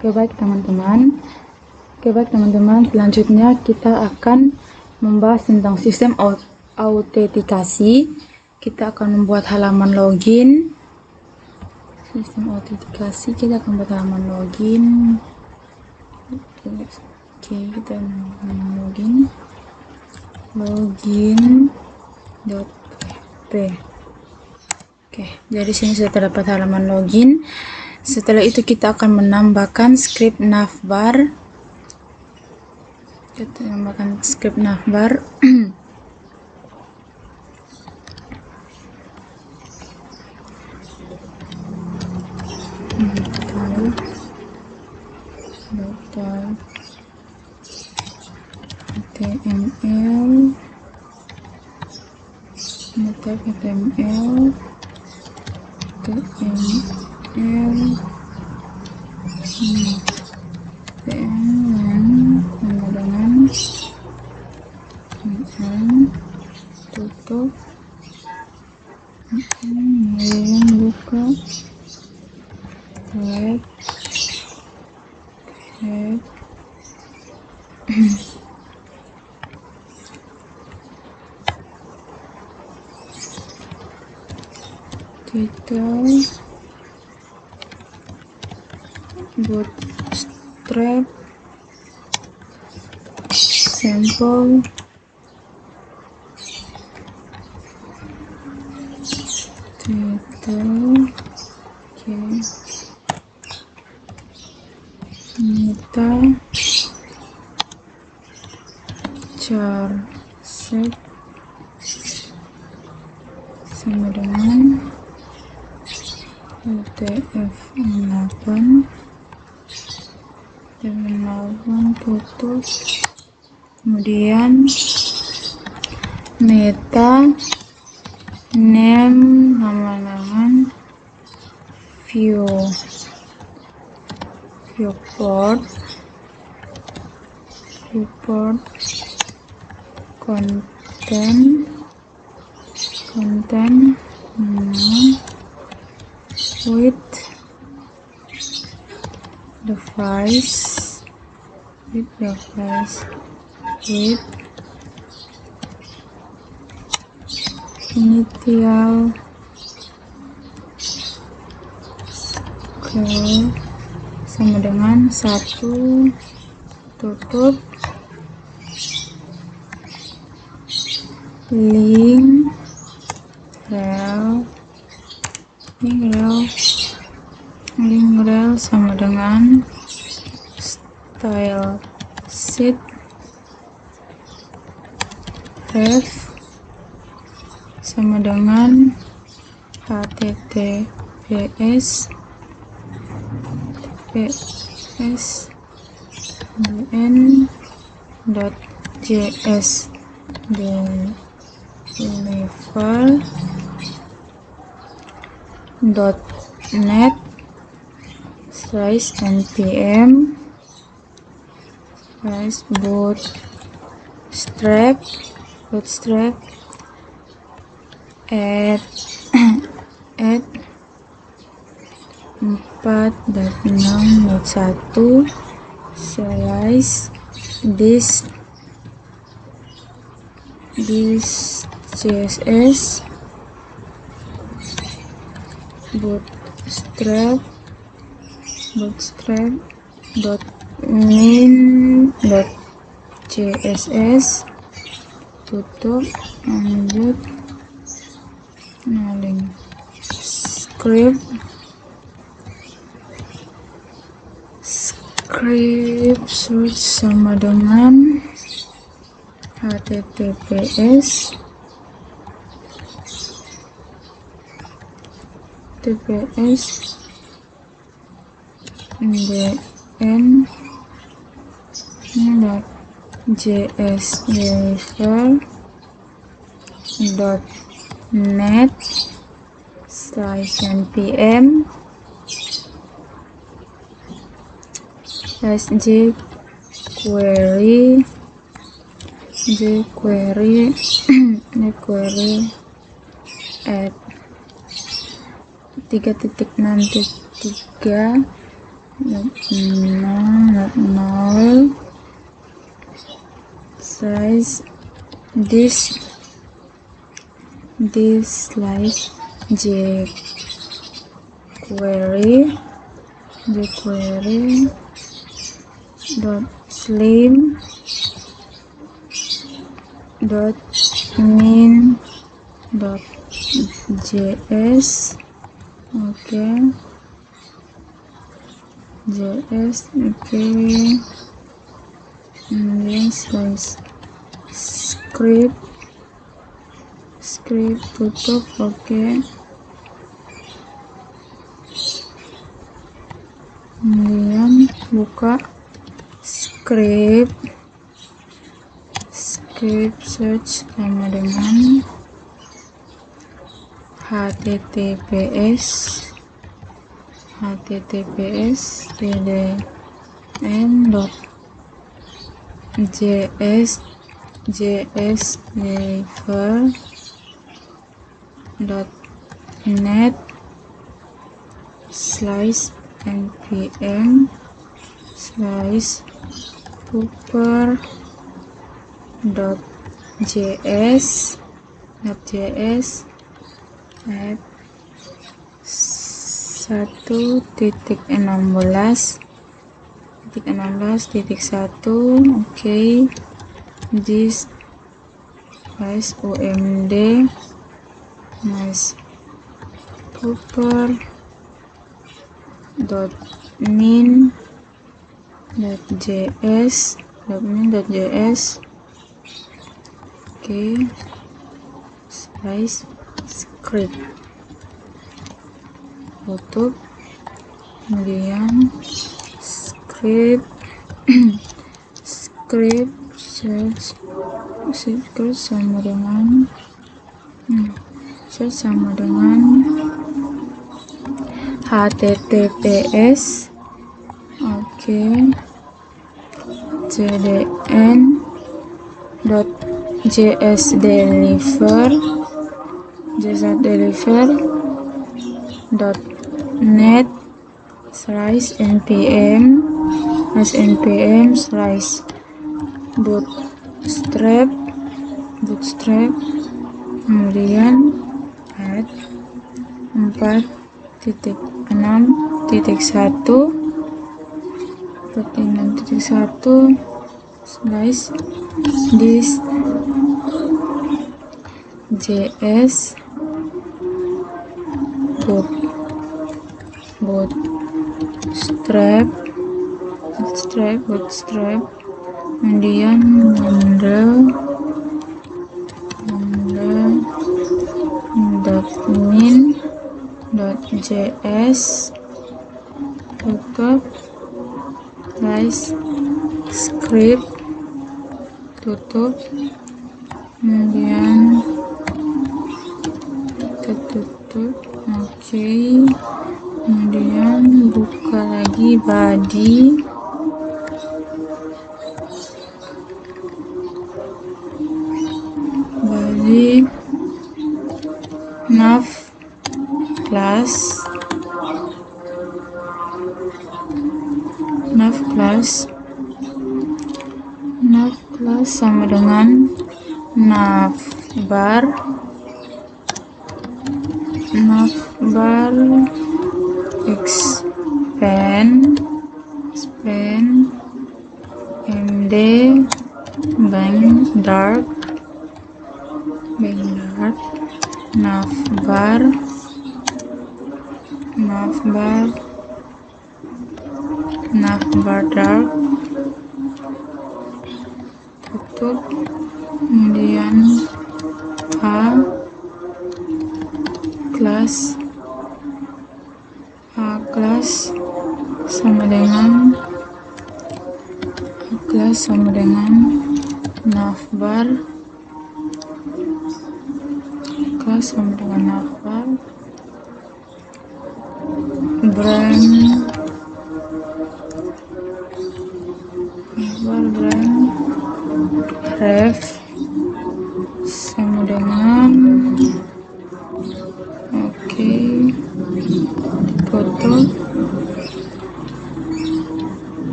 Baik teman-teman, selanjutnya kita akan membahas tentang sistem autentikasi. Kita akan membuat halaman login. Sistem autentikasi, kita akan membuat halaman login. Oke, kita login.php. Oke, jadi sini sudah terdapat halaman login. Setelah itu kita akan menambahkan script navbar. Kita tambahkan script navbar. HTML tutup buka web title bootstrap sampel title. Oke, meta char set sama dengan UTF-8 tutup, kemudian meta name halaman viewport content with device initial sama dengan 1 tutup, link rel sama dengan style sheet ref sama dengan https bn.js deliver.net /npm bootstrap add 4.6.1 this CSS bootstrap.min.css tutup, lanjut, link script search sama dengan https bn.js deliver.net /npm jQuery add 3.6.3 not null, size this like jQuery dot slim dot min dot js. Okay, js. Okay, and then slice script tutup. Oke, kemudian buka script search sama dengan https jdn.jsdeliver.net /npm /pooper.js app 1.16.1. Oke, this guys umd nice pooper .min .js. Oke, slice script tutup, kemudian script search sama dengan https. Oke, jdn.jsdeliver.net /npm /bootstrap, kemudian add 4.6.1 slice this js bootstrap, kemudian min.js tutup, slice script tutup, kemudian tutup. Oke, kemudian buka lagi body nav class sama dengan navbar expand md dark navbar dark tutup, kemudian class sama dengan navbar brand ref sama dengan oke, foto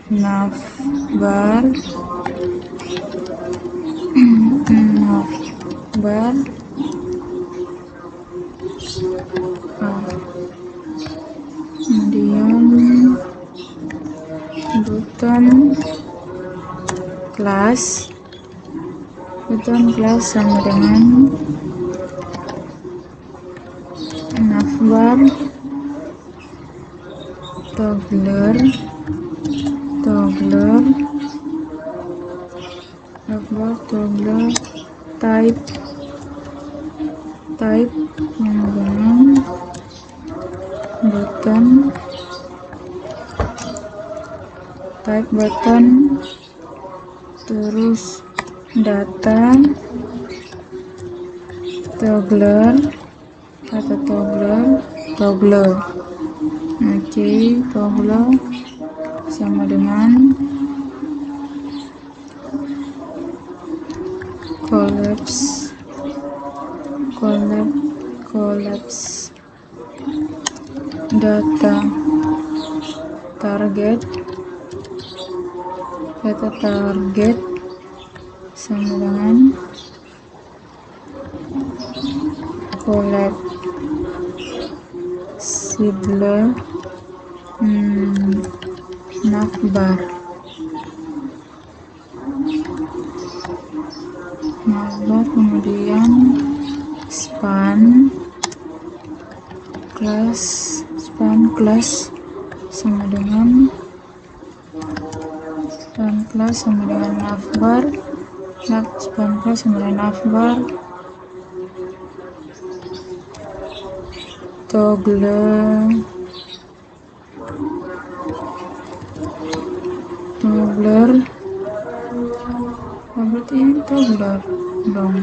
navbar navbar kemudian button class sama dengan navbar toggler navbar toggler type sama dengan button type button, terus data toggler toggler sama dengan collapse data target sama dengan collapsible navbar kemudian span class sama dengan navbar span class sama dengan navbar toggler berarti ini toggler dong.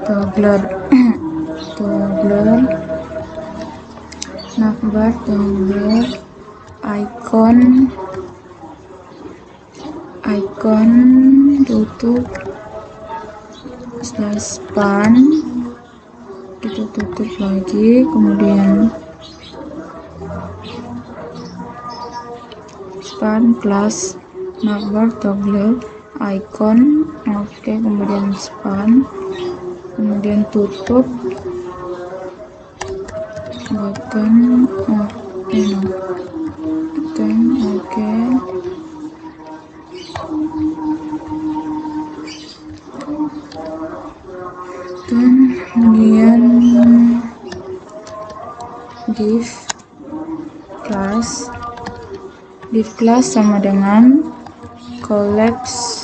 Toggler navbar toggler icon tutup span kita tutup lagi, kemudian span plus navbar toggler icon, kemudian span, kemudian tutup button kemudian div class sama dengan collapse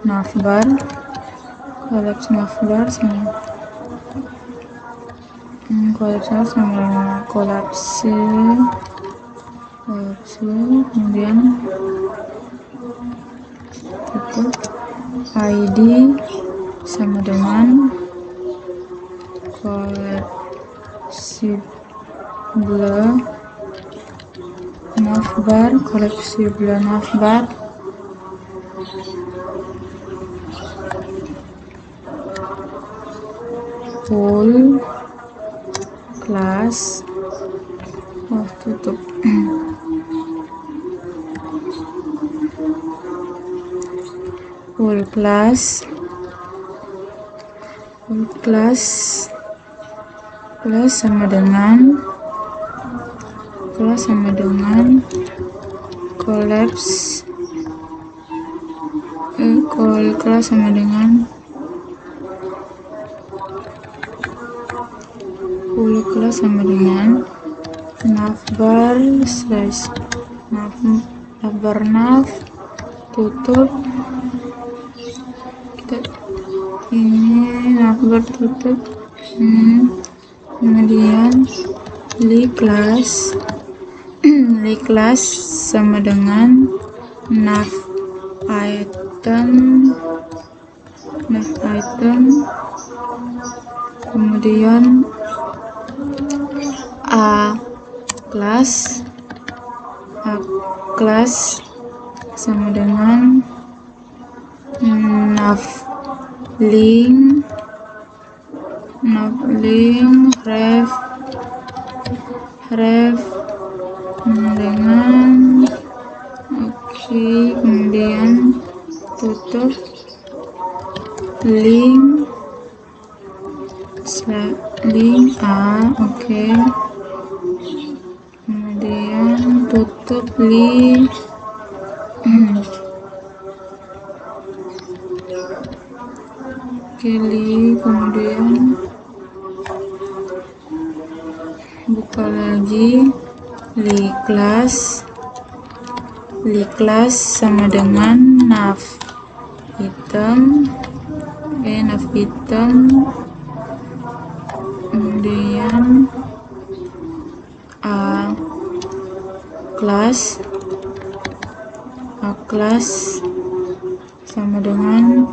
navbar sama collapse kemudian tutup id sama dengan collapsible navbar full class tutup full class sama dengan collapse class sama dengan full class sama dengan navbar nav tutup ini navbar tutup kemudian li class sama dengan nav item kemudian a class sama dengan nav link ref dengan oke, kemudian tutup link oke, kemudian tutup link kemudian buka lagi li class sama dengan nav item, kemudian a class sama dengan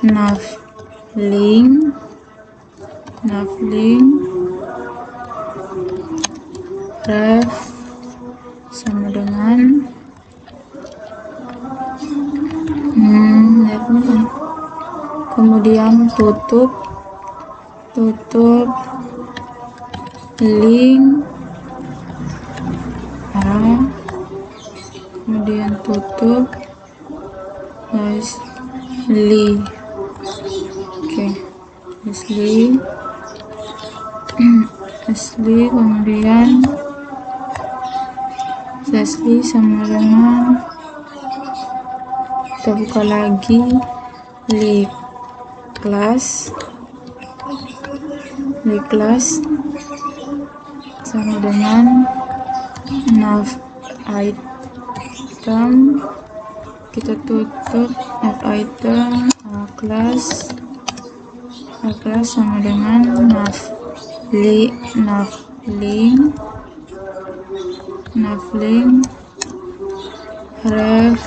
nav link ref sama dengan kemudian tutup link kemudian tutup li oke, kemudian sama dengan kita buka lagi li class sama dengan nav item, kita tutup nav item class sama dengan nav link ref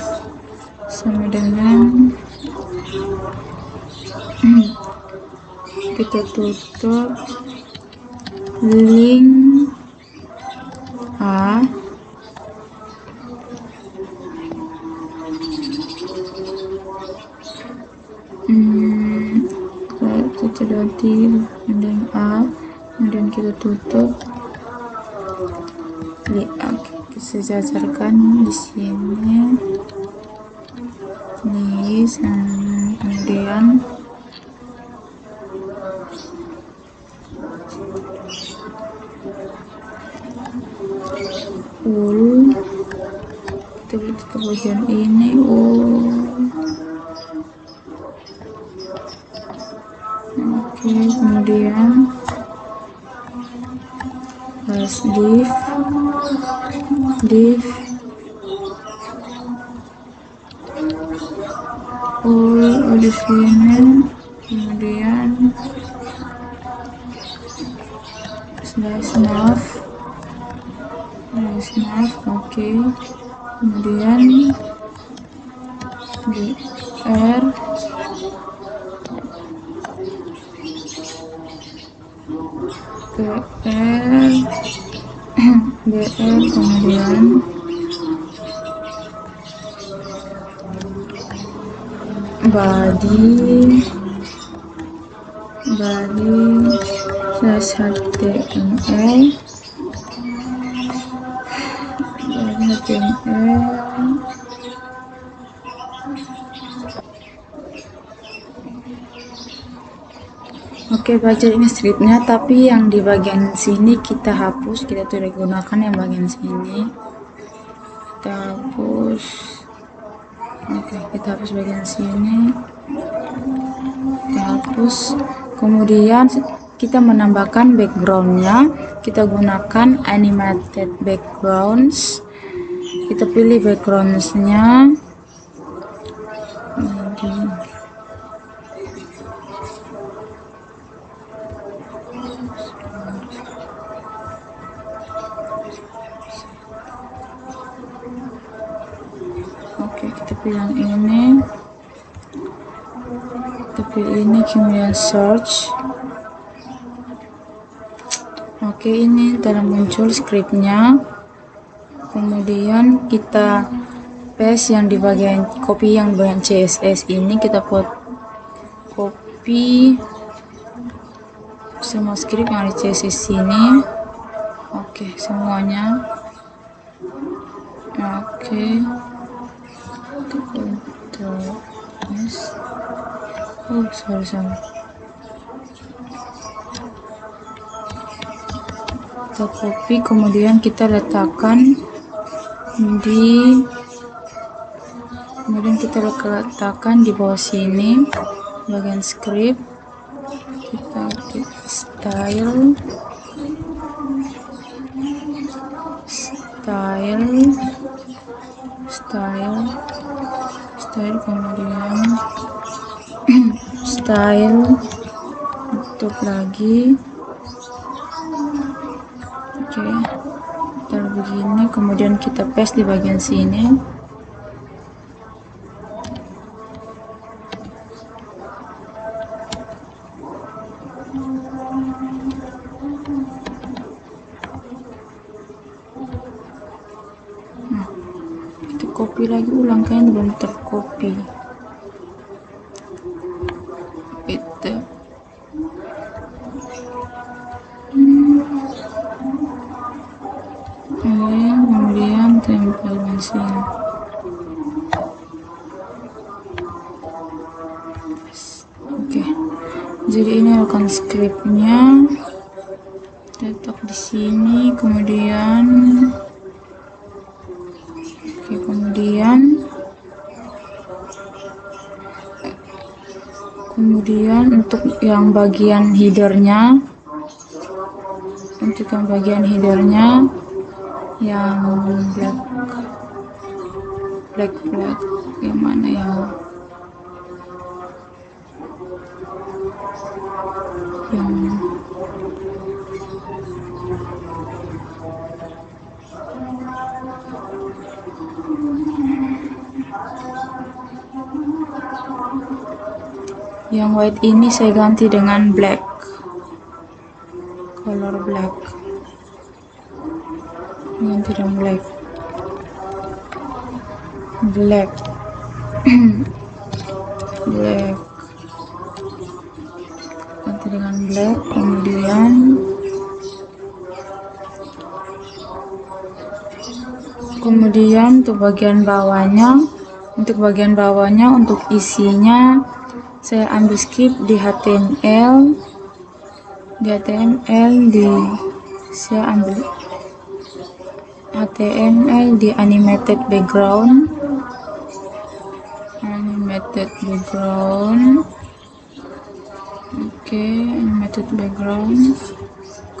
sama dengan kita tutup link kita ganti link kemudian kita tutup kita sejajarkan di sini nih, kemudian kita tutup bagian ini oke, kemudian div di sini, kemudian nav oke, kemudian br kemudian body html Oke, belajar ini scriptnya, tapi yang di bagian sini kita hapus, kita tidak gunakan yang bagian sini, kita hapus. Oke, kita hapus bagian sini, kita hapus. Kemudian kita menambahkan backgroundnya, kita gunakan animated backgrounds, kita pilih backgroundsnya. Oke, kita pilih yang ini, kita pilih ini, kemudian search. Oke, ini telah muncul scriptnya. Kemudian kita paste yang di bagian copy yang bagian CSS ini, kita copy semua script yang ada di CSS sini. Oke, semuanya. Oke. Ctrl S. Oh, sorry. Kita copy, kemudian kita letakkan di bawah sini bagian script. Kita klik style, kemudian style, tutup lagi. Oke, taruh begini, kemudian kita paste di bagian sini. Nah, kita copy lagi ulang, kan belum tercopy. Itu. Kemudian tempel di sini. Oke, jadi ini akan scriptnya. Letak di sini, kemudian untuk yang bagian headernya, yang black yang mana ya, yang white ini saya ganti dengan black, color black, ganti dengan black ganti dengan black. Kemudian untuk bagian bawahnya, untuk isinya saya ambil script di HTML, saya ambil HTML di animated background. Oke, animated background.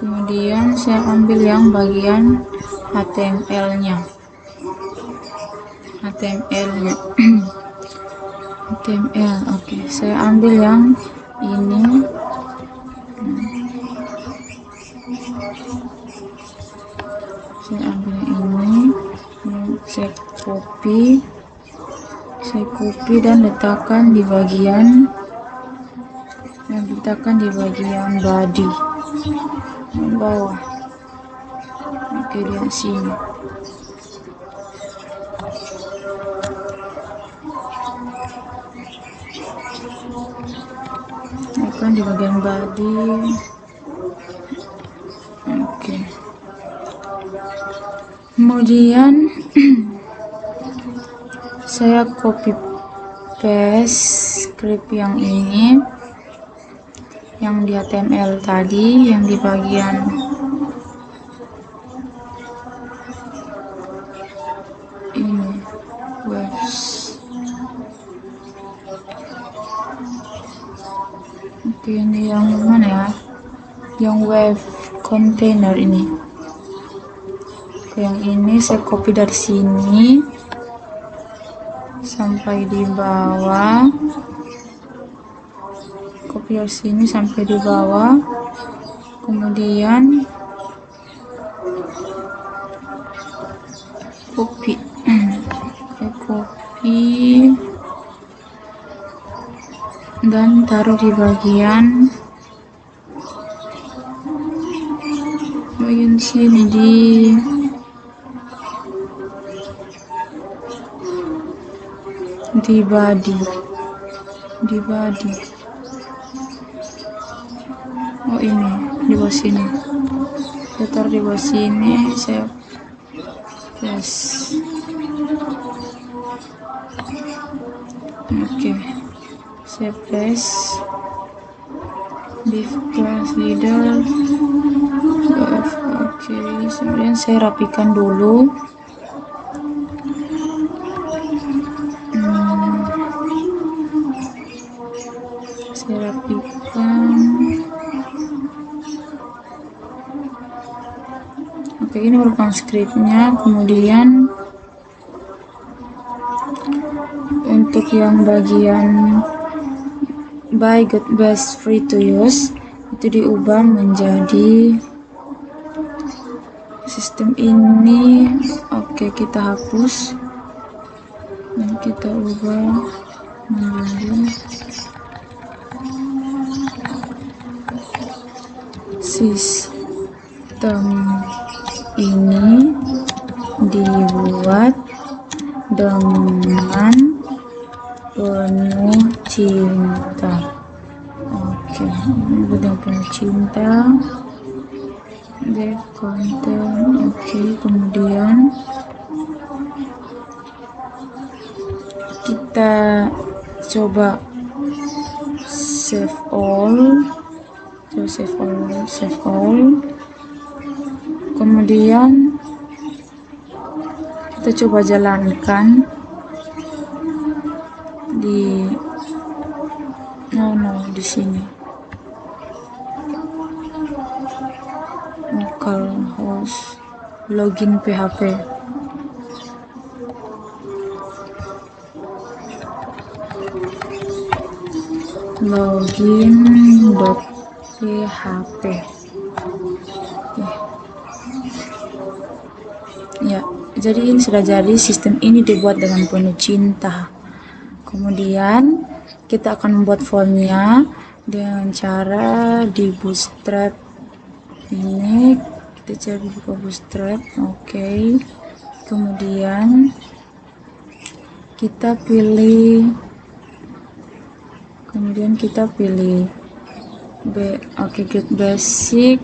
Kemudian saya ambil yang bagian HTML-nya. Oke, saya ambil yang ini. Saya copy dan letakkan di bagian body bawah. Oke, di sini. Letakkan di bagian body. Oke. Kemudian saya copy paste script yang ini, yang di HTML tadi, yang di bagian ini waves. Oke, ini yang mana ya, yang wave container ini. Yang ini saya copy dari sini sampai di bawah, kemudian copy dan taruh di bagian sini, di body. Oh, ini di bawah sini, saya taruh di bawah sini, saya paste. Oke, saya paste div class leader. Oke, kemudian saya rapikan dulu. Saya rapikan. Oke, ini merupakan scriptnya. Kemudian untuk yang bagian buy get best free to use itu diubah menjadi sistem ini. Oke, kita hapus dan kita ubah menjadi sistem ini dibuat dengan penuh cinta. Oke, ini dengan penuh cinta. Dev content. Oke, kemudian kita coba save all. Save all. Kemudian kita coba jalankan di di sini localhost login php. Login.php. Ya, jadi ini sudah jadi, sistem ini dibuat dengan penuh cinta. Kemudian kita akan membuat fontnya dengan cara di bootstrap. Ini kita cari buka bootstrap. Oke. Kemudian kita pilih get basic.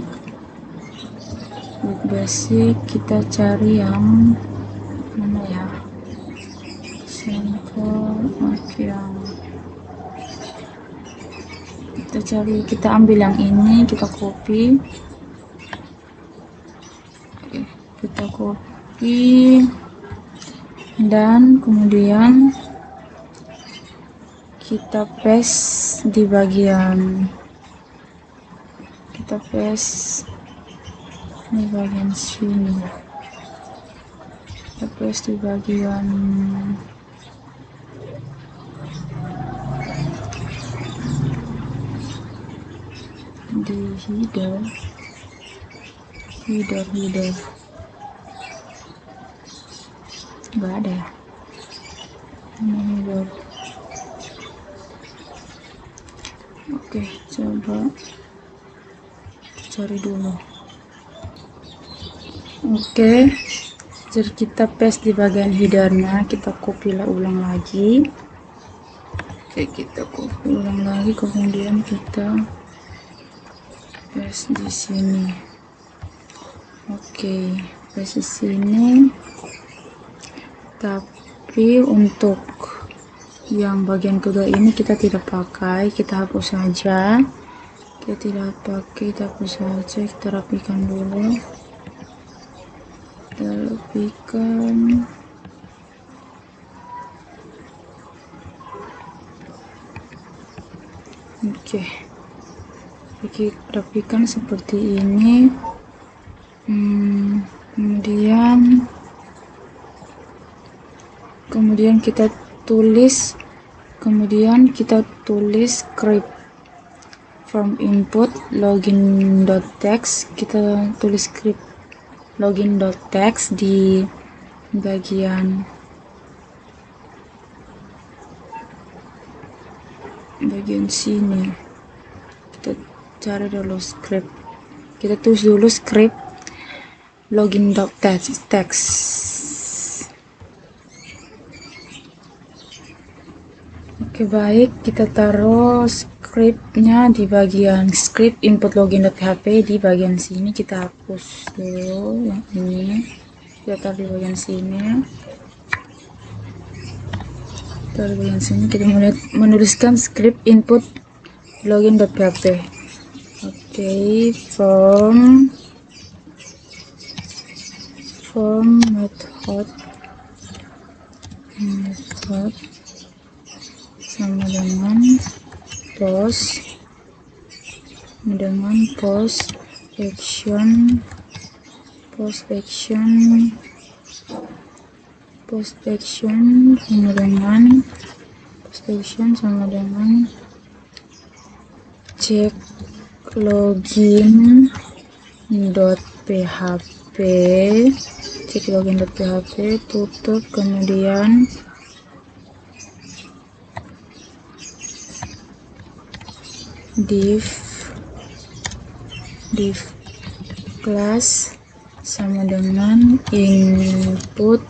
Kita cari yang mana ya, simple. Oke, kita ambil yang ini, kita copy. Oke, kita copy dan kemudian kita paste di bagian sini. Kita paste di bagian di header. Nggak ada ya ini header. Oke, coba cari dulu. Oke, jadi kita paste di bagian headernya, kita copy ulang lagi. Oke, kita copy ulang lagi, kemudian kita paste di sini. Oke, paste di sini. Tapi untuk yang bagian kedua ini kita tidak pakai, kita hapus saja. Kita tidak pakai, kita hapus saja. Kita rapikan dulu. Kita rapikan. Oke, rapikan seperti ini. Kemudian kita tulis script from input login.text. Kita tulis script login.text di bagian sini. Kita cari dulu script, kita tulis dulu script login.text. Oke, baik, kita taruh scriptnya di bagian script input.login.php. Di bagian sini kita hapus dulu yang ini, kita taruh di bagian sini. Taruh di bagian sini, kita menuliskan script input login.php. Oke, form method sama dengan post action sama dengan check login.php, tutup, kemudian div class sama dengan input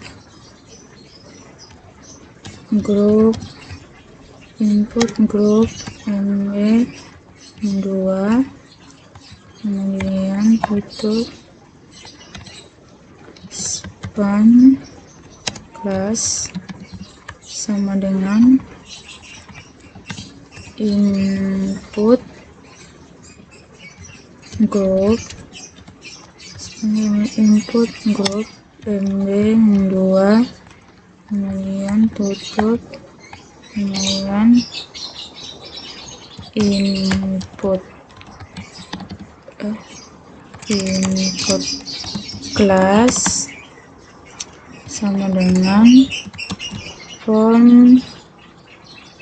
group mw2, kemudian tutup span class sama dengan input group mw2, kemudian tutup, kemudian input class sama dengan form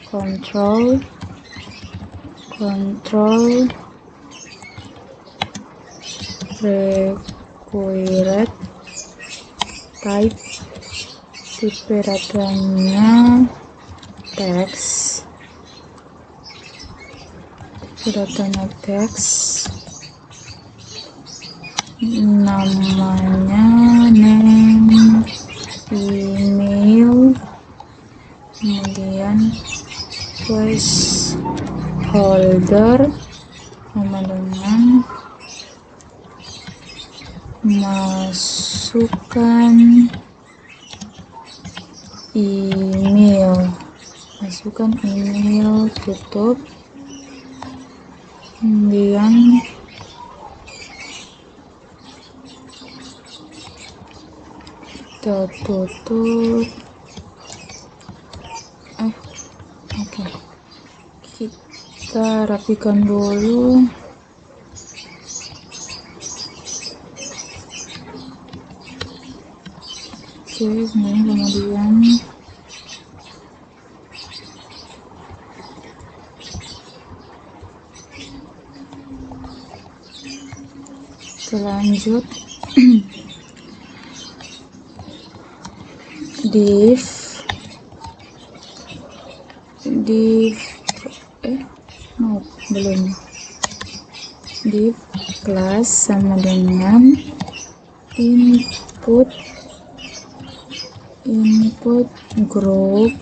control required type, tipe datanya teks, namanya name, email, kemudian placeholder sama dengan masukkan email, tutup, kemudian kita tutup. Oke, kita rapikan dulu. Kemudian lanjut div class sama dengan input group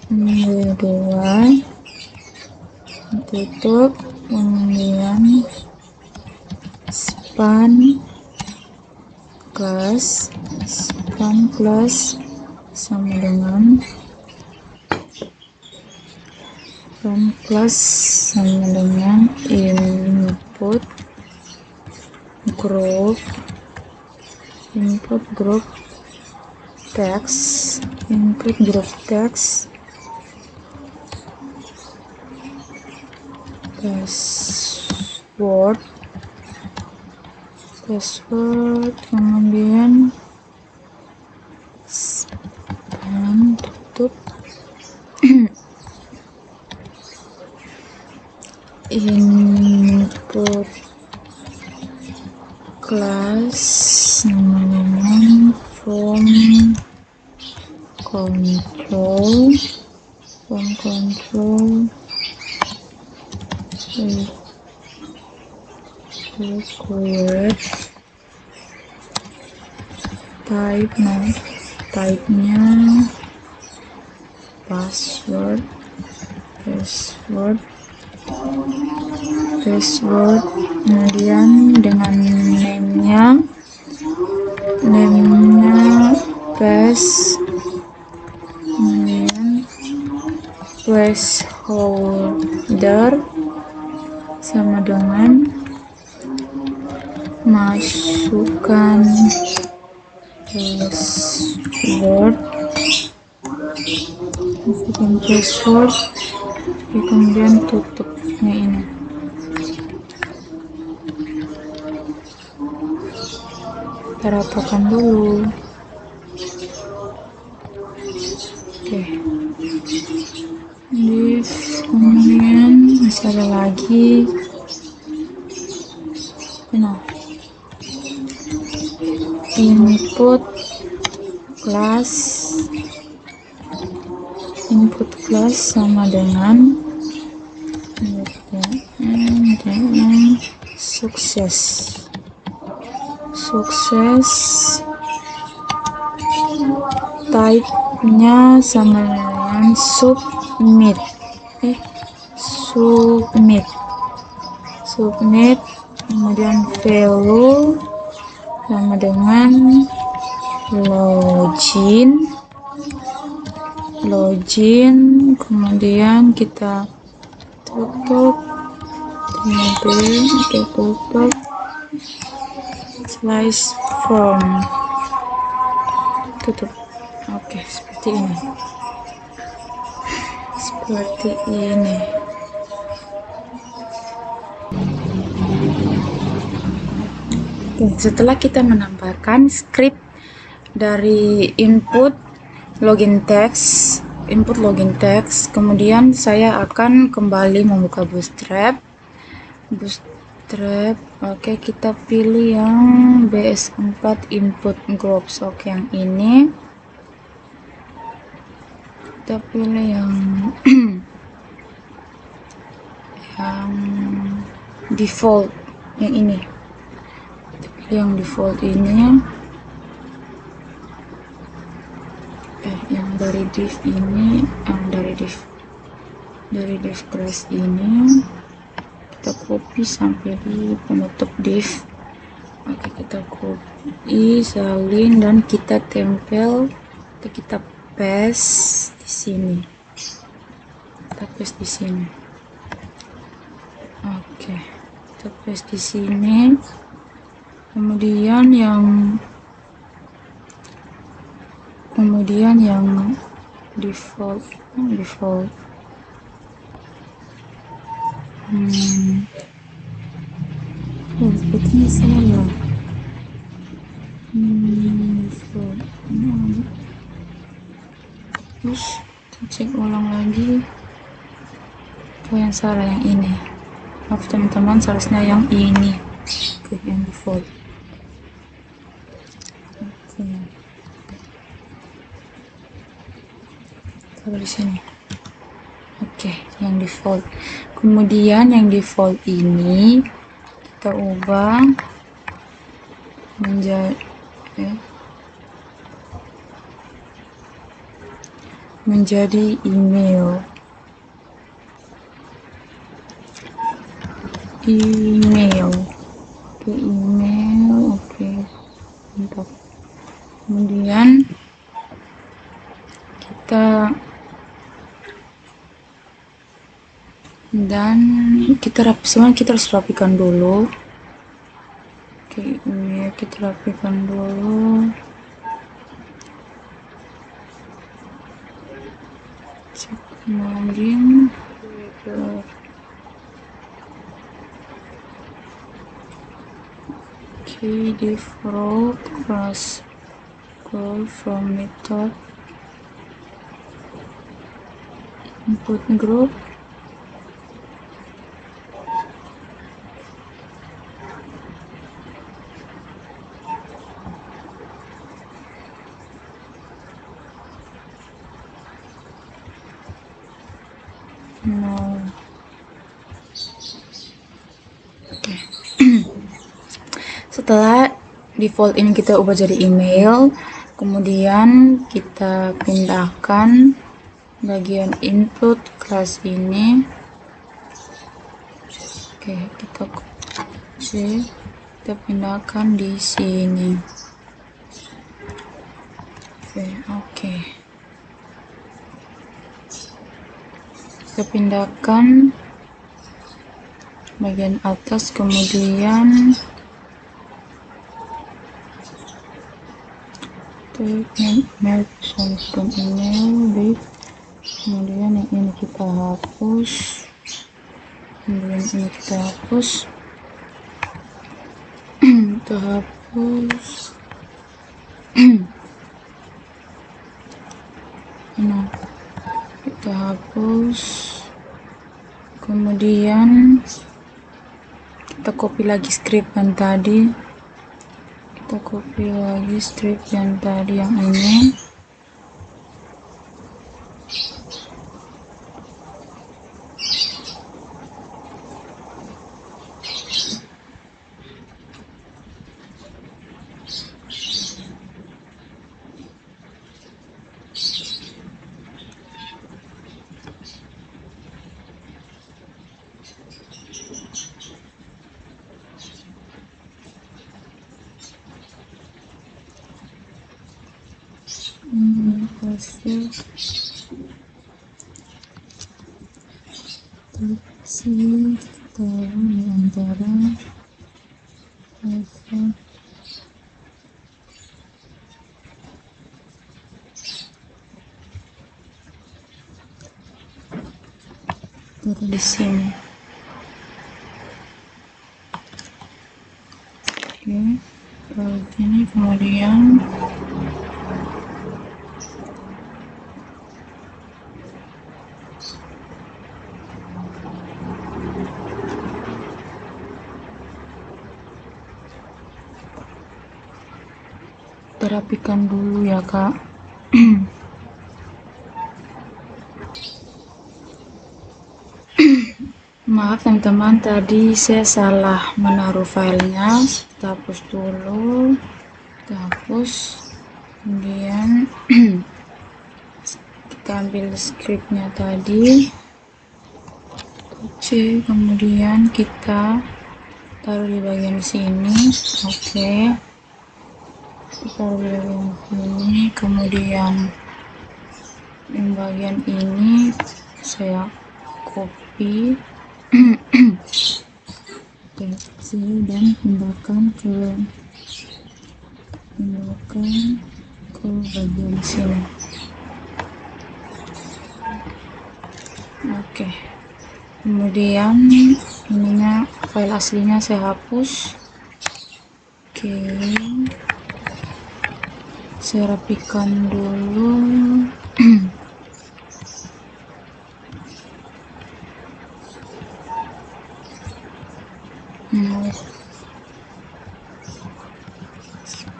mw2, tutup, kemudian span class sama dengan input group text, password, kemudian span, tutup, input class sama dengan form control required type-nya password, kemudian dengan name-nya paste, kemudian placeholder sama dengan masukkan password, kemudian tutupnya ini. Kita ratakan dulu. Oke. Kemudian masih ada lagi. Nah, input class sama dengan sukses type-nya sama dengan submit, kemudian value sama dengan login, kemudian kita tutup slice form, tutup. Oke, seperti ini. Oke, setelah kita menambahkan script dari input login text, kemudian saya akan kembali membuka Bootstrap. Oke, kita pilih yang BS4 input groups. Oke, yang ini kita pilih yang yang default, yang ini. Kita pilih yang default ini. Yang dari div ini, dari div class ini kita copy sampai di penutup div. Oke, kita copy, salin, dan kita tempel, kita paste di sini. Oke, kita paste di sini. Kemudian yang default sepertinya salah. Terus cek ulang lagi. Yang salah yang ini. Maaf teman-teman, seharusnya yang ini. Oke, yang default. Taruh di sini. Oke, yang default. Kemudian yang default ini kita ubah menjadi email. Oke, mantap. Kemudian kita harus rapikan dulu. Oke, ini kita rapikan dulu. Cek login. Oke, default class call from method input group. No. Oke. Setelah default ini kita ubah jadi email, kemudian kita pindahkan bagian input kelas ini. Oke, kita pindahkan di sini. Oke. Kita pindahkan bagian atas, kemudian email, kemudian yang ini kita hapus, kemudian ini kita hapus, kita hapus. Nah, kita hapus, kemudian kita copy lagi script yang tadi, kita copy lagi script yang tadi, yang ini. Taruh di antara taruh di sini. Oke, taruh ini, kemudian rapikan dulu ya Kak. Maaf teman-teman, tadi saya salah menaruh filenya. Kita hapus dulu, kita hapus, kemudian kita ambil scriptnya tadi, C, kemudian kita taruh di bagian sini. Oke, kita taruh di bagian sini, kemudian di bagian ini saya copy dan pindahkan ke bagian sini. Oke, kemudian ininya, file aslinya saya hapus. Oke, saya rapikan dulu.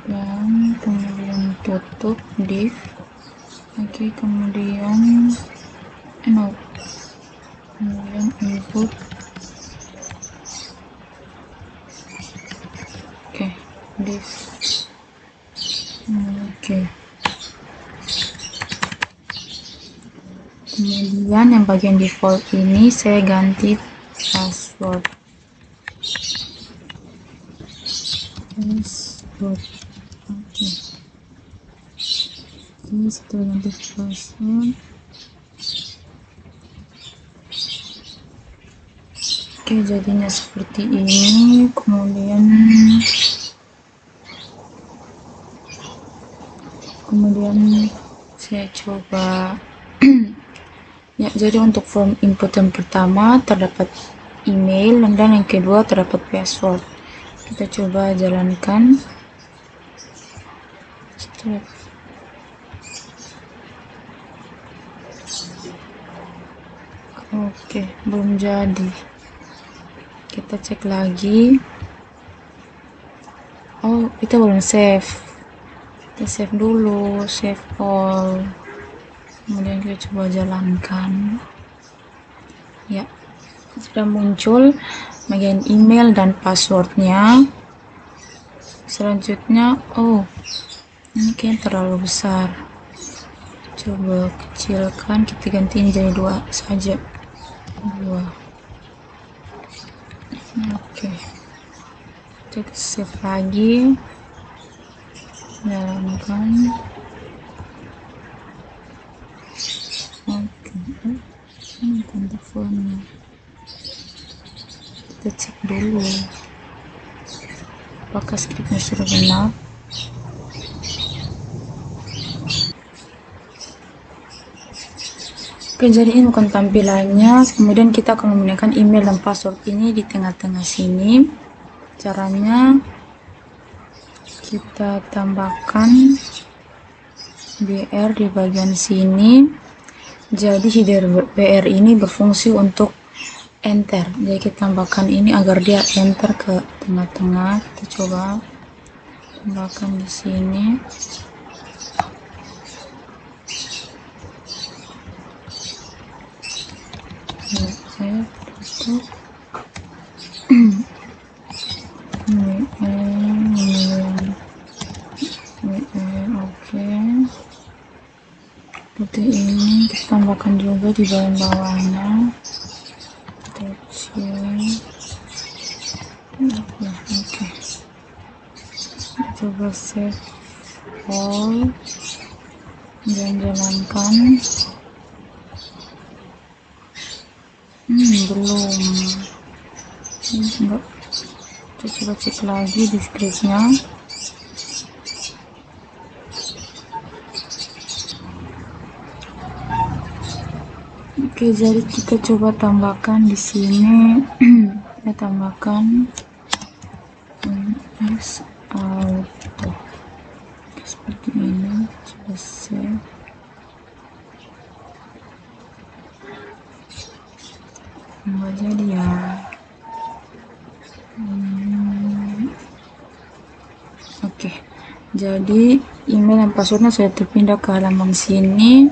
Dan kemudian tutup div. Oke, kemudian kemudian input. Oke, div. Oke, kemudian yang bagian default ini saya ganti password. Oke, setelah ganti password, oke, jadinya seperti ini. Kemudian saya coba ya, jadi untuk form input yang pertama terdapat email, dan yang kedua terdapat password. Kita coba jalankan. Oke, belum jadi. Kita cek lagi. Oh, kita belum save. Kita save dulu, save all. Kemudian kita coba jalankan. Ya, sudah muncul bagian email dan passwordnya. Selanjutnya, oh, ini kayaknya terlalu besar. coba kecilkan, kita gantiin jadi 2 saja, 2. Oke, kita save lagi, jalankan. Oke, ini kontak phone-nya, kita cek dulu apakah skripnya sudah benar. Oke, jadi ini bukan tampilannya. Kemudian kita akan menggunakan email dan password ini di tengah-tengah sini. Caranya kita tambahkan BR di bagian sini. Jadi header BR ini berfungsi untuk enter. Jadi kita tambahkan ini agar dia enter ke tengah-tengah. Kita coba tambahkan di sini. Oke, seperti ini. Kita tambahkan juga di bagian bawahnya, kecil. Oke, coba save all dan jalankan. Belum. Enggak. Kita coba cek lagi di scriptnya. Oke, jadi kita coba tambahkan di sini. Kita tambahkan auto seperti ini. Coba save. Nggak jadi ya. Oke, jadi email dan passwordnya sudah terpindah ke halaman sini.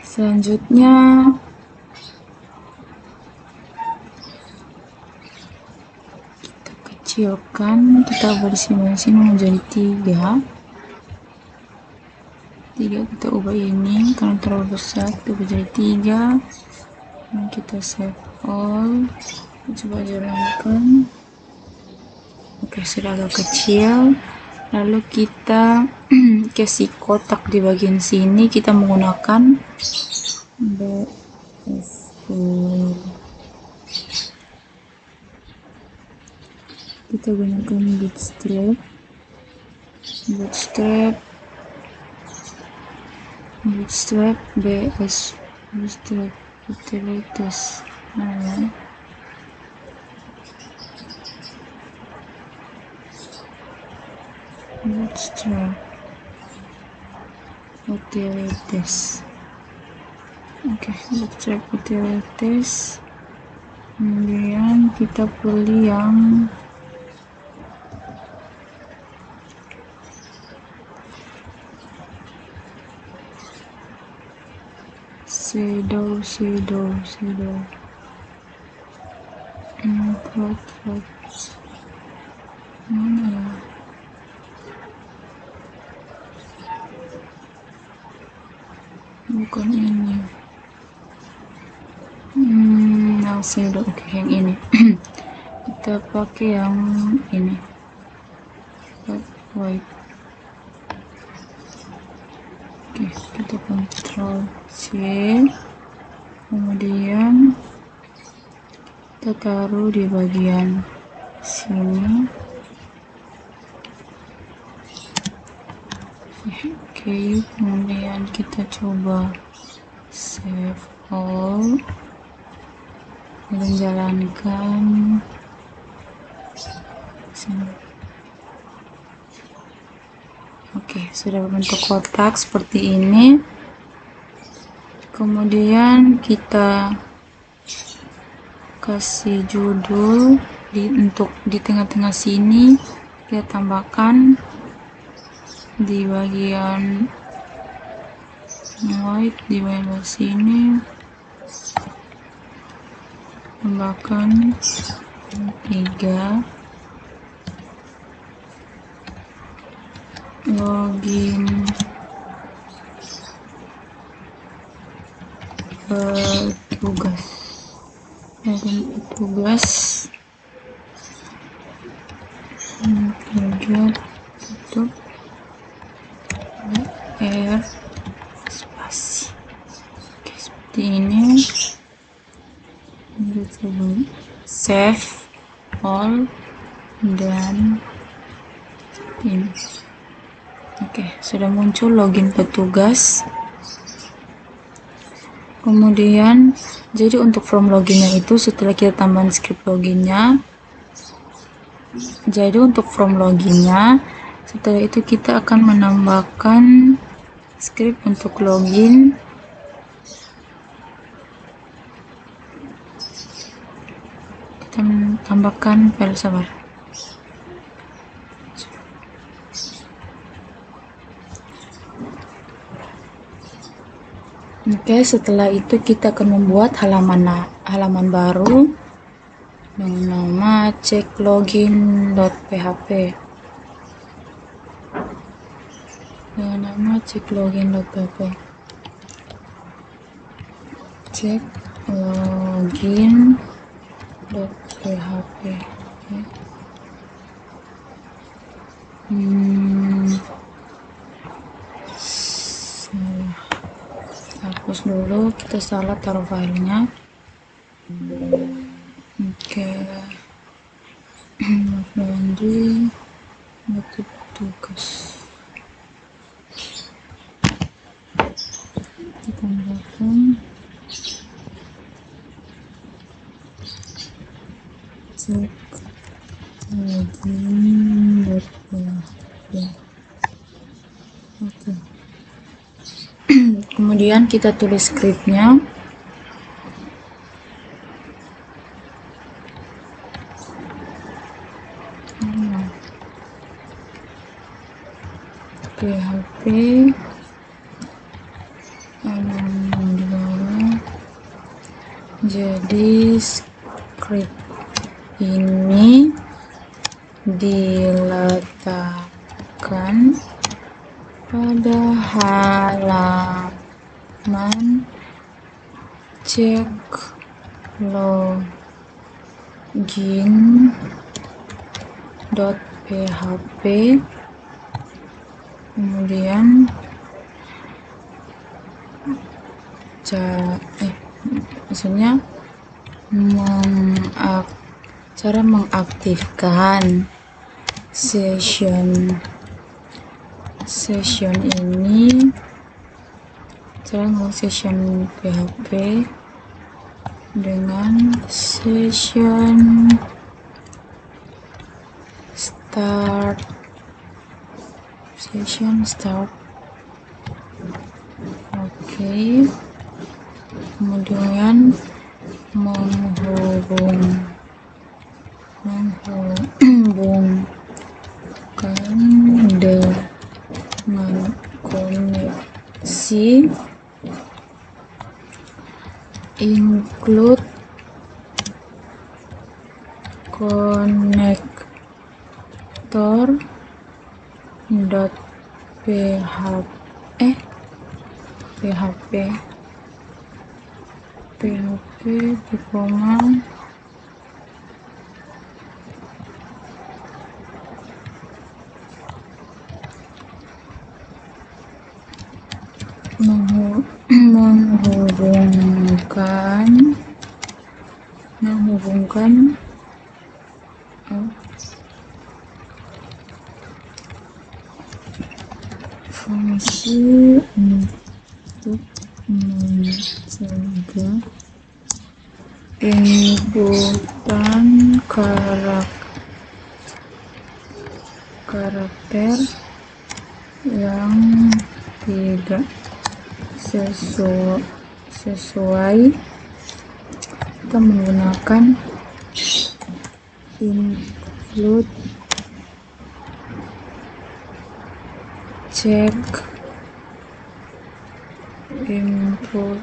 Selanjutnya kita kecilkan, kita ubah di sini menjadi 3. Kita ubah ini karena terlalu besar, kita ubah jadi 3. Dan kita save all. Kita coba jalankan. Oke, sudah agak kecil. Lalu kita kasih kotak di bagian sini. Kita menggunakan BS4. Kita gunakan bootstrap BS, bootstrap utilities. Bootstrap utilities. Oke, bootstrap utilities. Kemudian kita pilih yang shadow. Mana ya? Bukan ini. Shadow. Oke, yang ini. Kita pakai yang ini. White. Oke, kita Ctrl C. Kemudian kita taruh di bagian sini. Oke, kemudian kita coba save all dan jalankan sini. Oke, sudah berbentuk kotak seperti ini. Kemudian kita kasih judul untuk di tengah-tengah sini. Kita tambahkan di bagian white, di bagian sini tambahkan 3 login petugas. Login petugas. Tujuh itu R spasi. Oke, seperti ini. Save all dan ini. Oke, sudah muncul login petugas. Kemudian jadi untuk form loginnya itu setelah kita tambahin script loginnya, jadi untuk form loginnya setelah itu kita akan menambahkan script untuk login. Kita tambahkan file sabar. Oke, setelah itu kita akan membuat halaman baru dengan nama checklogin.php. Dengan nama checklogin.php. Checklogin.php. Oke. Hapus dulu, kita salah taruh filenya. Oke. Laundry tugas. Kita tambahkan cek login.php. Oke. Kemudian kita tulis scriptnya. PHP jadi script ini diletakkan pada halaman checklogin.php. Kemudian maksudnya cara mengaktifkan session ini, cara session PHP dengan session start. Oke. Kemudian menghubungkan dengan koneksi include connector php koma menghubungkan fungsi untuk mencegah inputan karakter yang tidak sesuai. Kita menggunakan include check input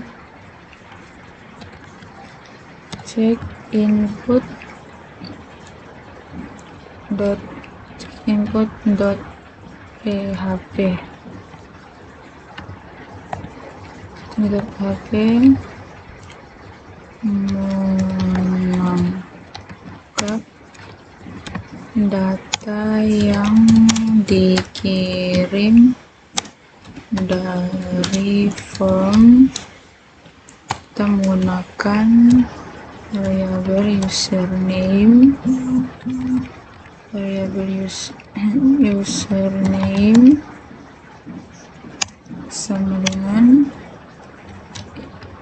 dot php. menangkap data yang dikirim dari form. Kita menggunakan variabel username sama dengan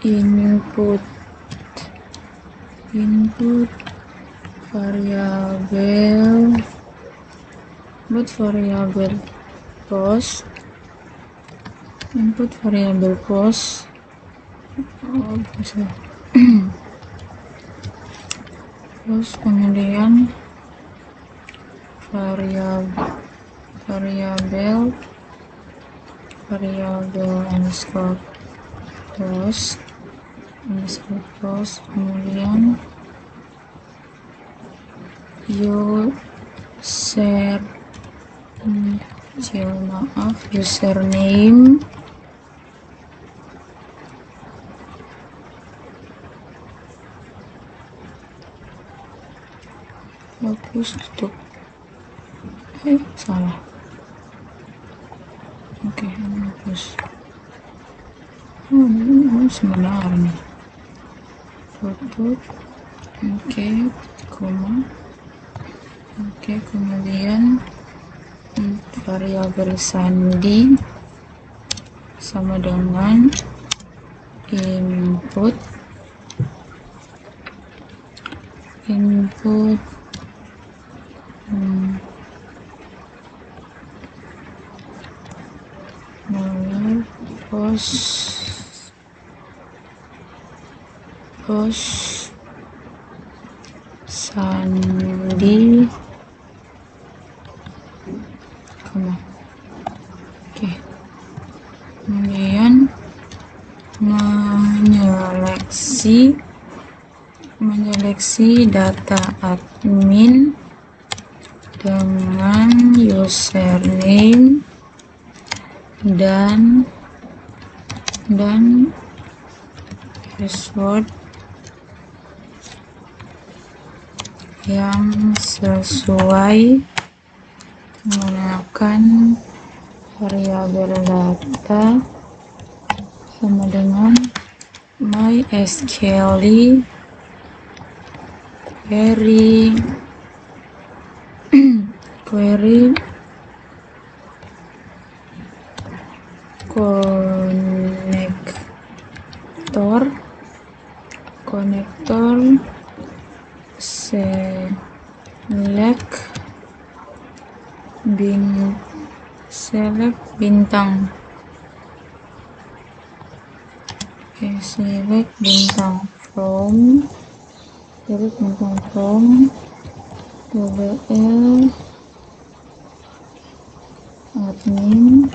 input variabel post, terus kemudian variabel underscore post, kemudian username hapus tutup salah. Oke, hapus. Ini sebenarnya tutup. Oke, koma. Oke, kemudian variabel sandi sama dengan input post sandi, oke, kemudian menyeleksi data admin dengan username dan password yang sesuai menggunakan variabel data sama dengan MySQL query konektor select bintang. Oke, select bintang from WL admin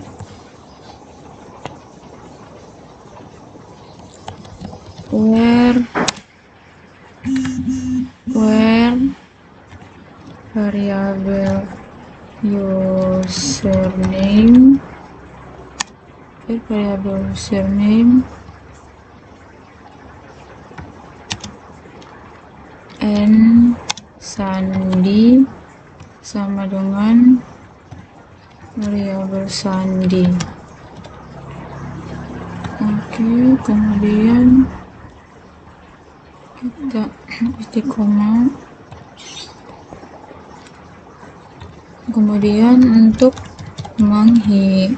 where variabel username and sandi sama dengan variabel sandi. Oke, kemudian kita koma. Kemudian untuk menghitung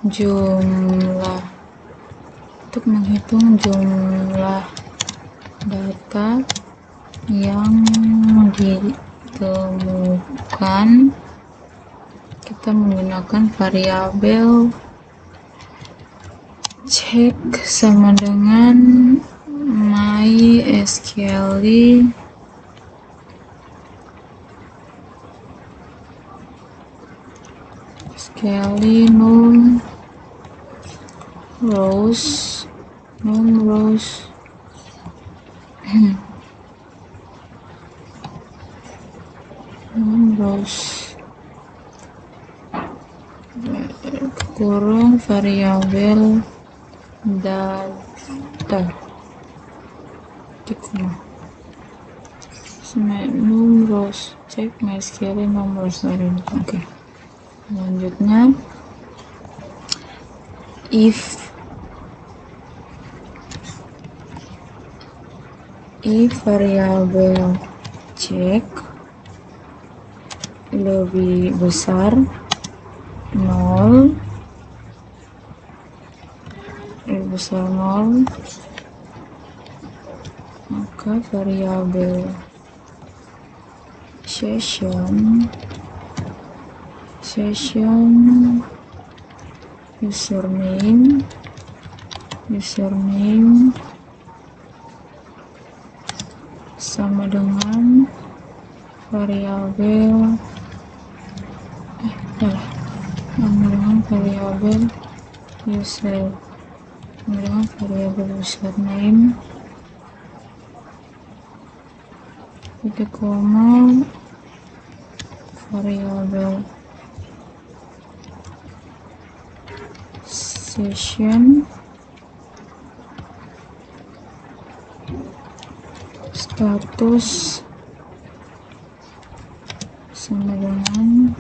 jumlah data yang ditemukan, kita menggunakan variabel check sama dengan MySQL num rows kurung variabel data koma numeros cek MySQL numeros. Oke, selanjutnya if variabel cek lebih besar 0, maka variabel session username sama dengan variabel username titik koma variabel session status sama dengan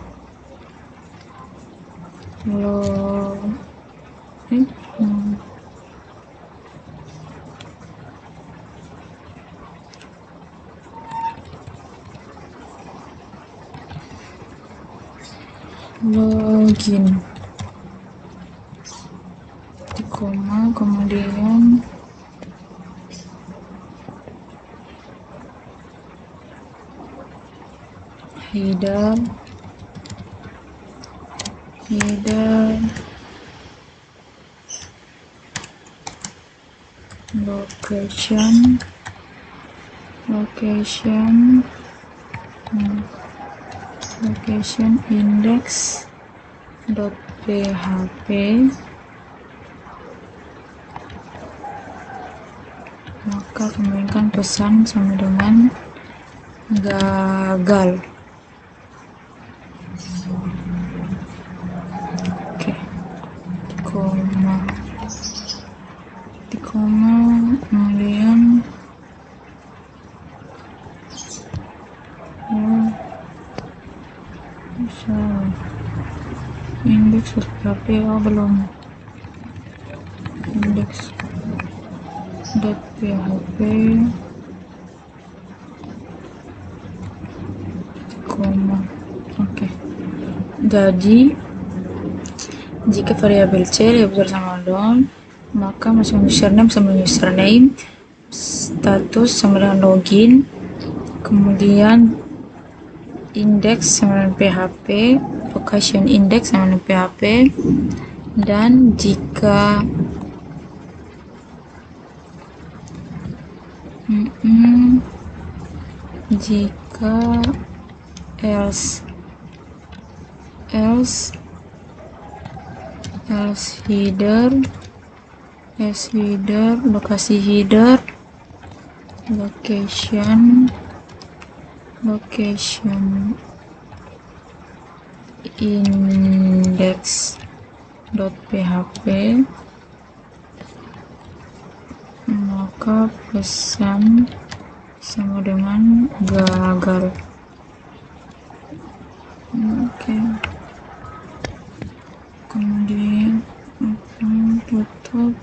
login di koma, kemudian header location index.php, maka kembalikan pesan sama dengan gagal. Oke, koma kemudian index.php belum index.php koma. Oke, jadi jika variabel c lebih besar sama 0, maka masuk username sama username, status sama dengan login, kemudian index sama dengan php, location index sama dengan php, dan jika else header lokasi header location index.php, maka pesan sama dengan gagal. Oke, kemudian tutup.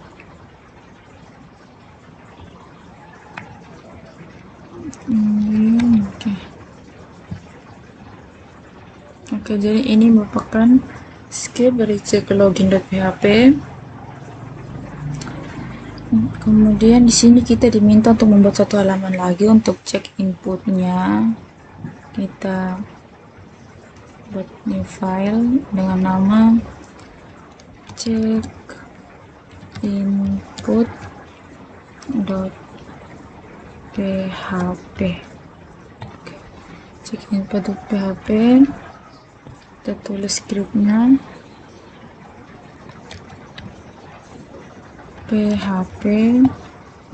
Oke, jadi ini merupakan script dari cek login.php. Kemudian di sini kita diminta untuk membuat satu halaman lagi untuk cek inputnya. Kita buat new file dengan nama cek input.php. Cek input.php, kita tulis scriptnya php,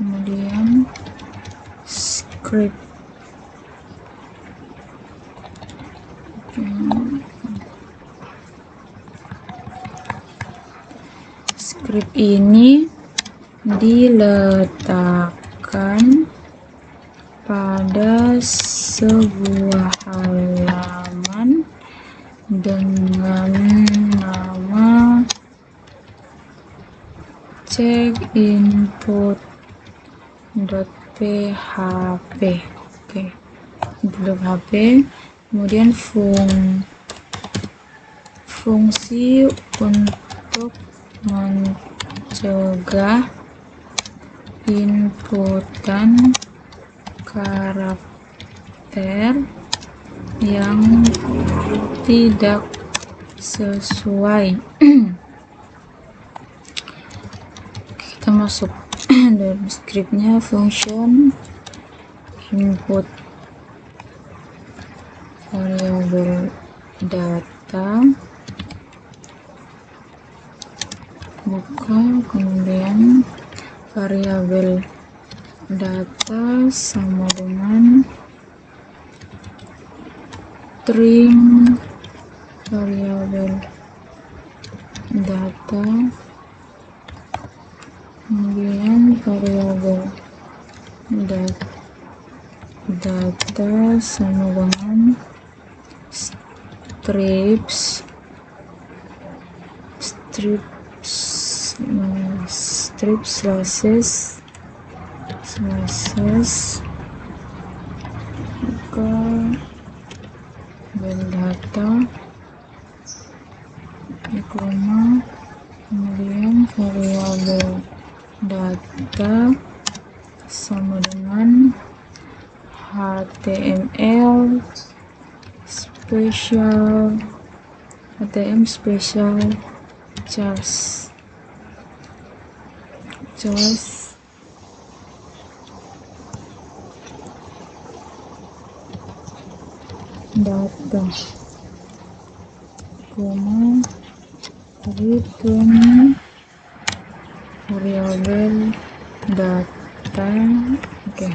kemudian script ini diletakkan pada sebuah halaman dengan nama checkinput.php. Oke, .php. Kemudian fungsi untuk mencegah inputan karakter yang tidak sesuai. Kita masuk dalam scriptnya, function input variabel data, buka, kemudian variabel data sama dengan string variabel data, kemudian variabel data sama dengan strips slashes ke data, koma, kemudian variabel data sama dengan HTML special charts data, koma, return variabel data. Oke.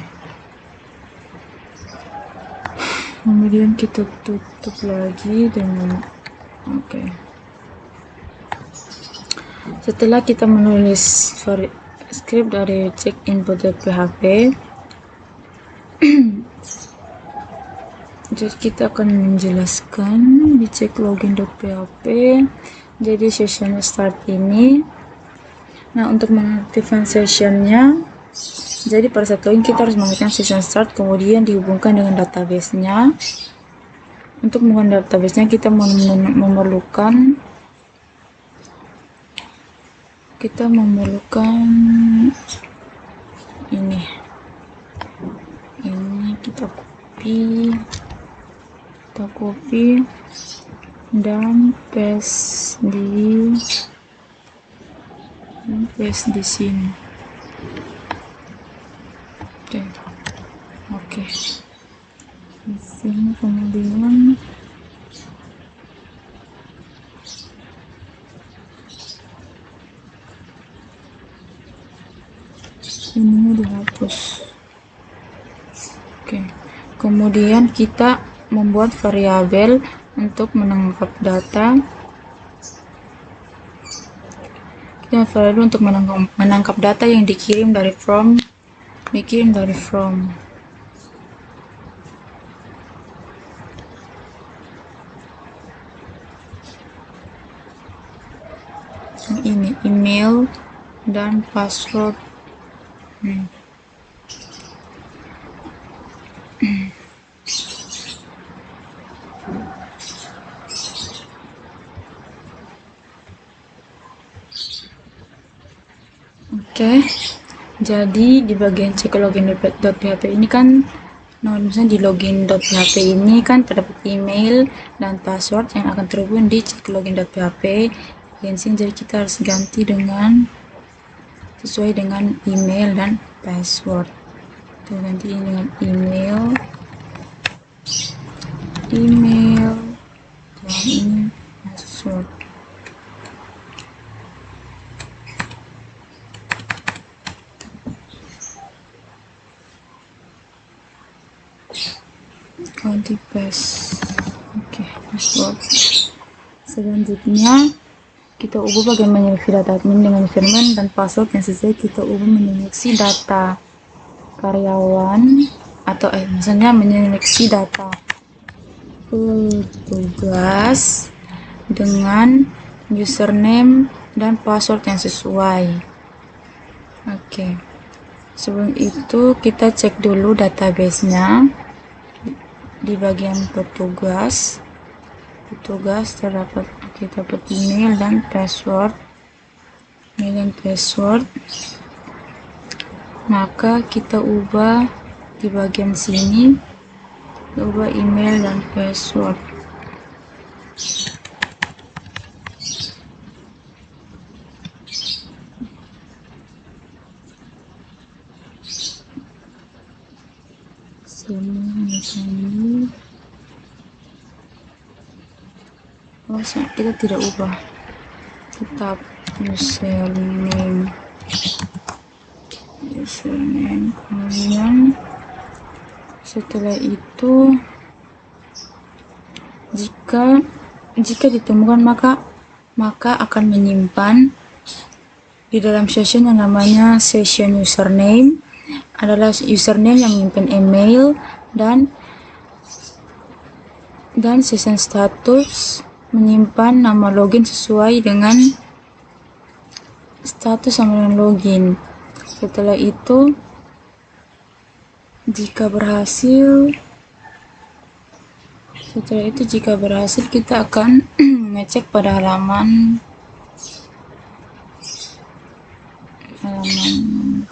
Kemudian kita tutup lagi dengan oke. Setelah kita menulis script dari checkinput.php, jadi kita akan menjelaskan di check login.php. Jadi session start ini, nah untuk mengaktifkan sessionnya, jadi pada saat login kita harus mengaktifkan session start, kemudian dihubungkan dengan database-nya. Untuk menggunakan database-nya kita memerlukan ini kita copy dan paste di sini. Oke. Di sini kemudian ini dihapus. Oke. Kemudian kita membuat variabel untuk menangkap data. Kita variabel untuk menangkap data yang dikirim dari from. Ini email dan password. Oke, jadi di bagian cek login.php ini kan, misalnya di login.php ini kan terdapat email dan password yang akan terhubung di cek login.php. Jadi kita harus ganti dengan sesuai dengan email dan password. Ganti dengan email dan ini password. Ganti paste. Oke, password. Selanjutnya kita ubah bagian menyeleksi data admin dengan username dan password yang sesuai. Kita ubah menyeleksi data karyawan atau misalnya menyeleksi data petugas dengan username dan password yang sesuai. Oke. Sebelum itu kita cek dulu database-nya di bagian petugas. Terdapat kita dapat email dan password. Maka kita ubah di bagian sini, ubah email dan password. Kita tidak ubah, tetap username. Kemudian setelah itu jika ditemukan maka akan menyimpan di dalam session yang namanya session username, adalah username yang menyimpan email, dan session status menyimpan nama login sesuai dengan status sama dengan login. Setelah itu jika berhasil kita akan ngecek pada halaman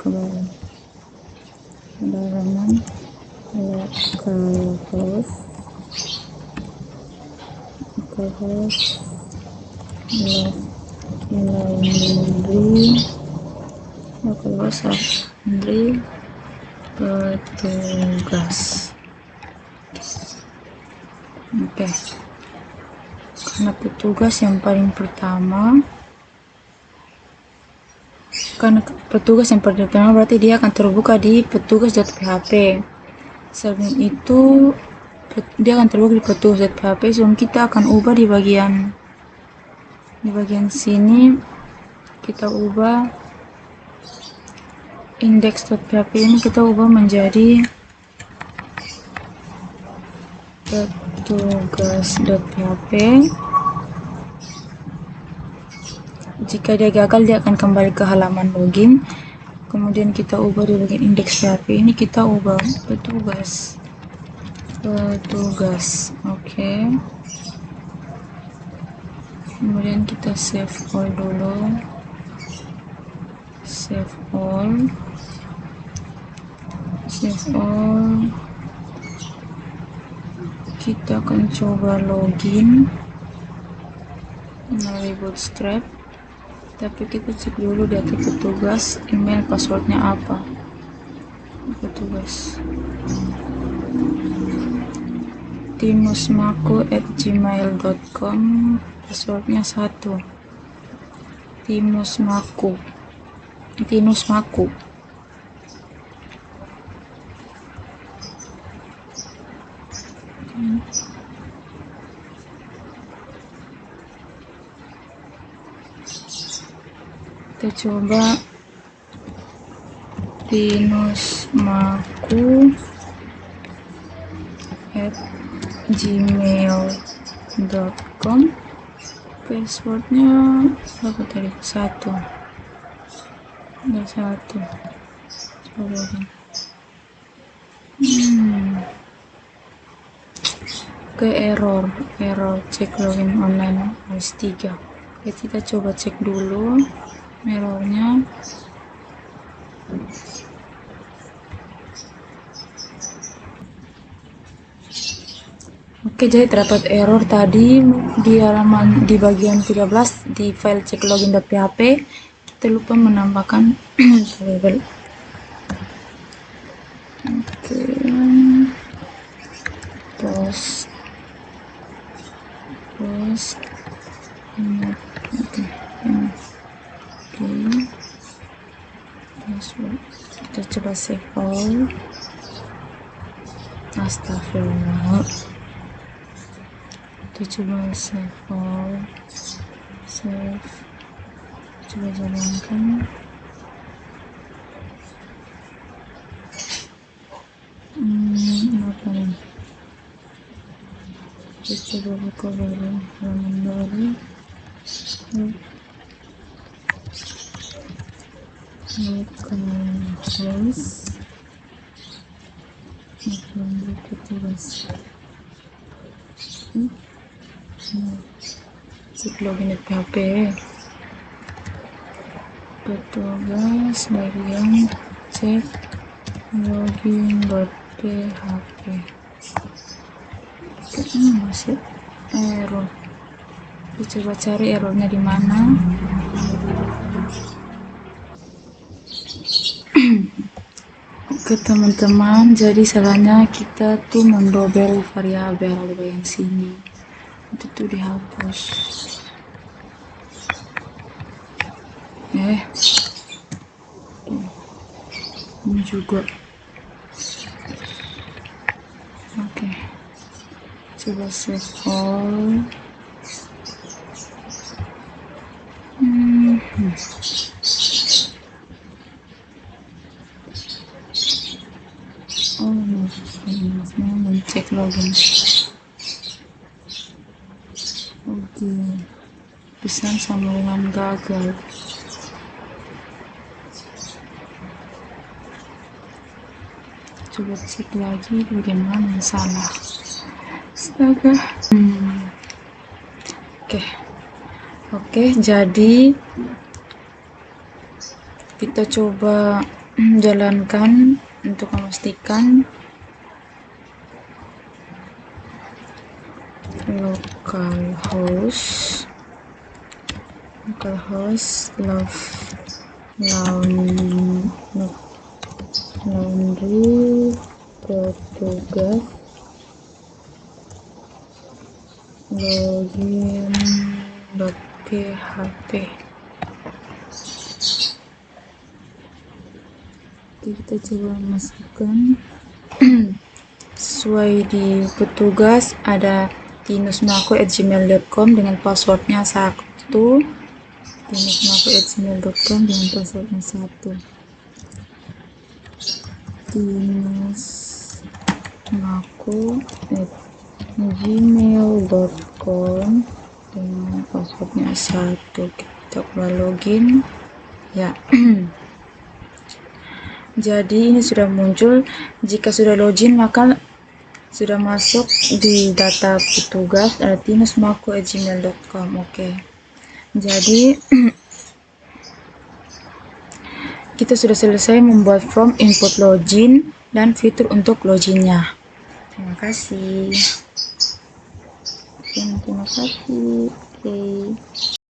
ke bawah, pada halaman localhost petugas. Oke. Karena petugas yang paling pertama, berarti dia akan terbuka di petugas.php. Sebelum itu dia akan terbuka di petugas.php. Sebelum kita akan ubah di bagian sini, kita ubah index.php ini, kita ubah menjadi petugas.php. Jika dia gagal, dia akan kembali ke halaman login. Kemudian kita ubah di bagian index.php ini, kita ubah petugas. Oke. Kemudian kita save all dulu. Save all. Kita akan coba login melalui Bootstrap, tapi kita cek dulu data petugas, email, passwordnya apa. Petugas tinusmaku@gmail.com, passwordnya 1. tinusmaku. Kita coba tinusmaku@gmail.com, passwordnya apa tadi? 1. Coba ke error cek login online S3. Oke, kita coba cek dulu errornya. Oke, jadi terdapat error tadi di bagian 13 di file cek login.php. Kita lupa menambahkan label. Oke, post kita coba save all. Astagfirullah. Kita coba save all. save, coba jalankan. Apa nih? Kita coba buka baru, halaman baru. Localhost lanjut tugas. Cek login di PHP. Petugas bagian cek login.php. Masih error. Coba cari errornya di mana. Oke teman-teman, jadi salahnya kita tuh mendobel variabel di bagian sini. Itu tuh dihapus. Ini juga. Oke. Coba save all. Mencek login. Oke. Pesan sambungan gagal. Coba cek lagi bagaimana yang salah. Astaga. Oke, jadi kita coba jalankan untuk memastikan localhost laundry petugas login.php. Kita coba masukkan sesuai di petugas ada tinusmako@gmail.com dengan passwordnya 1, tinusmako@gmail.com dengan passwordnya 1, tinusmako@gmail.com dengan passwordnya 1. Kita coba login ya. Jadi ini sudah muncul. Jika sudah login maka sudah masuk di data petugas ada tinusmako@gmail.com. Oke. Jadi kita sudah selesai membuat form input login dan fitur untuk loginnya. Terima kasih. Terima kasih. Oke.